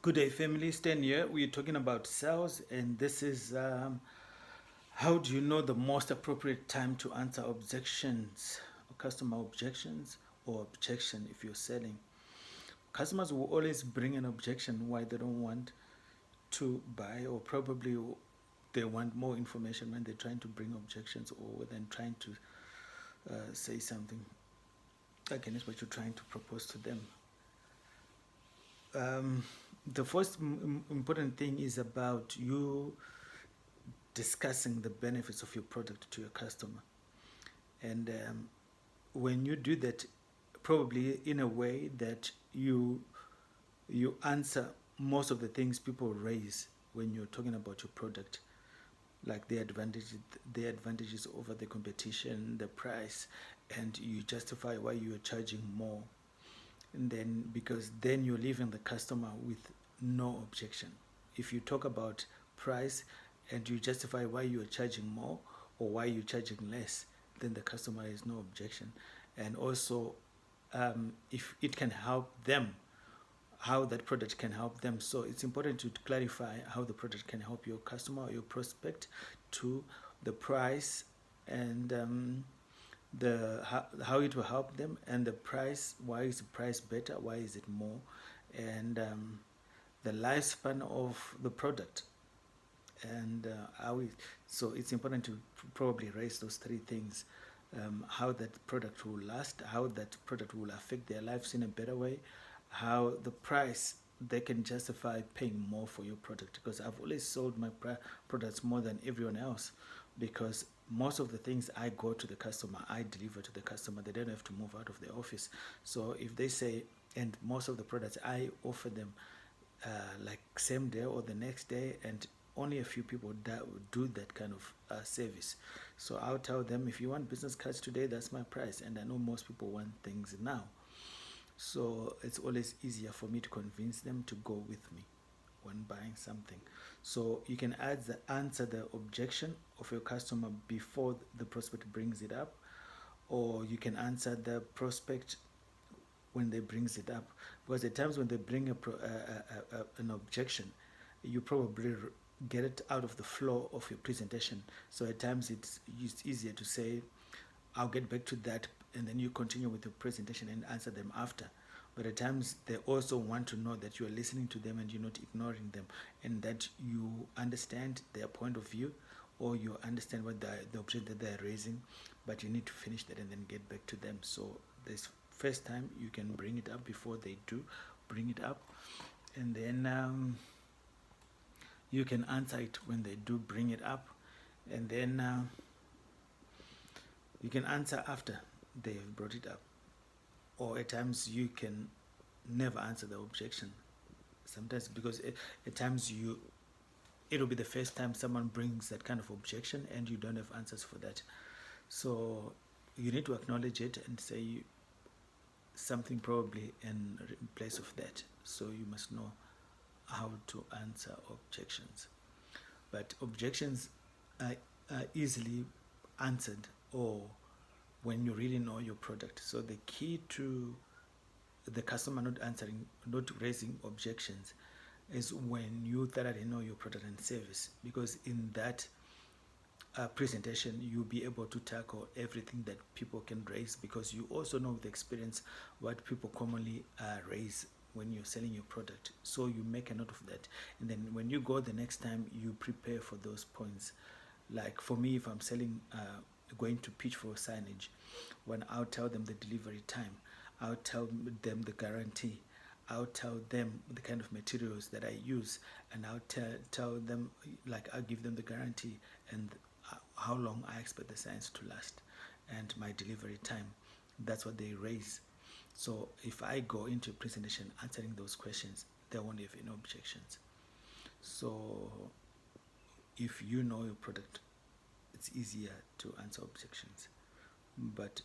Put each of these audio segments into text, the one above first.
Good day, family. Stan here. We're talking about sales, and this is how do you know the most appropriate time to answer objections, or customer objections, or objection if you're selling. Customers will always bring an objection why they don't want to buy, or probably they want more information when they're trying to bring objections, or then trying to say something against what you're trying to propose to them. The first important thing is about you discussing the benefits of your product to your customer. And when you do that, probably in a way that you answer most of the things people raise when you're talking about your product, like the advantages over the competition, the price, and you justify why you are charging more. And then, because then you're leaving the customer with no objection. If you talk about price and you justify why you are charging more or why you're charging less, then the customer has no objection. And also, if it can help them, how that product can help them. So it's important to clarify how the product can help your customer or your prospect, to the price, and how it will help them, and the price. Why is the price better? Why is it more? And the lifespan of the product, and so it's important to probably raise those three things: how that product will last, how that product will affect their lives in a better way, how the price they can justify paying more for your product. Because I've always sold my products more than everyone else, because most of the things I go to the customer, I deliver to the customer. They don't have to move out of the office. So if they say, and most of the products I offer them like same day or the next day, and only a few people do that kind of service. So I'll tell them, if you want business cards today, that's my price. And I know most people want things now. So it's always easier for me to convince them to go with me when buying something. So you can answer the objection of your customer before the prospect brings it up, or you can answer the prospect when they brings it up. Because at times when they bring an objection, you probably get it out of the flow of your presentation. So at times it's easier to say, I'll get back to that, and then you continue with your presentation and answer them after. But at times they also want to know that you are listening to them and you're not ignoring them, and that you understand their point of view, or you understand what the objection that they're raising, but you need to finish that and then get back to them. So this first time you can bring it up before they do bring it up, and then you can answer it when they do bring it up, and then you can answer after they've brought it up. Or at times you can never answer the objection. Sometimes, because at times it'll be the first time someone brings that kind of objection and you don't have answers for that. So you need to acknowledge it and say something probably in place of that. So you must know how to answer objections. But objections are easily answered, or when you really know your product. So the key to the customer not raising objections, is when you thoroughly know your product and service. Because in that presentation, you'll be able to tackle everything that people can raise, because you also know with experience what people commonly raise when you're selling your product. So you make a note of that, and then when you go the next time, you prepare for those points. Like for me, if I'm selling going to pitch for signage, when I'll tell them the delivery time, I'll tell them the guarantee, I'll tell them the kind of materials that I use, and I'll tell them, like, I'll give them the guarantee and how long I expect the signs to last, and my delivery time. That's what they raise. So if I go into a presentation answering those questions, they won't have any objections. So if you know your product, it's easier to answer objections. But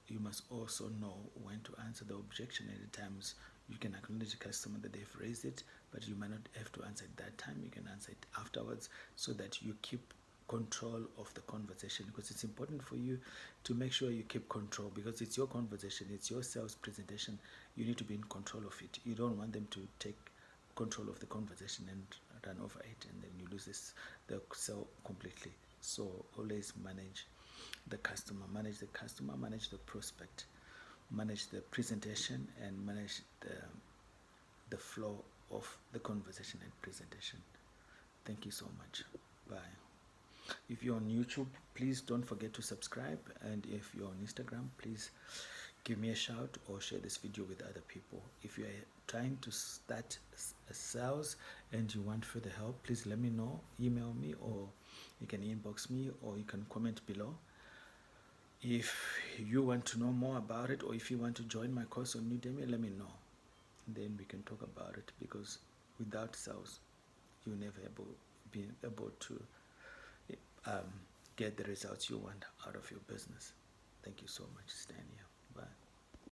you must also know when to answer the objection. At times you can acknowledge the customer that they've raised it, but you might not have to answer it that time. You can answer it afterwards, so that you keep control of the conversation, because it's important for you to make sure you keep control, because it's your conversation, it's your sales presentation. You need to be in control of it. You don't want them to take control of the conversation and run over it, and then you lose the sale completely. So always manage the customer, manage the prospect, manage the presentation, and manage the flow of the conversation and presentation. Thank you so much. Bye. If you're on YouTube, please don't forget to subscribe, and if you're on Instagram, please give me a shout or share this video with other people. If you're trying to start a sales and you want further help, please let me know. Email me, or you can inbox me, or you can comment below. If you want to know more about it, or if you want to join my course on Udemy, let me know. Then we can talk about it, because without sales, you'll never be able to get the results you want out of your business. Thank you so much. Stanley. Bye.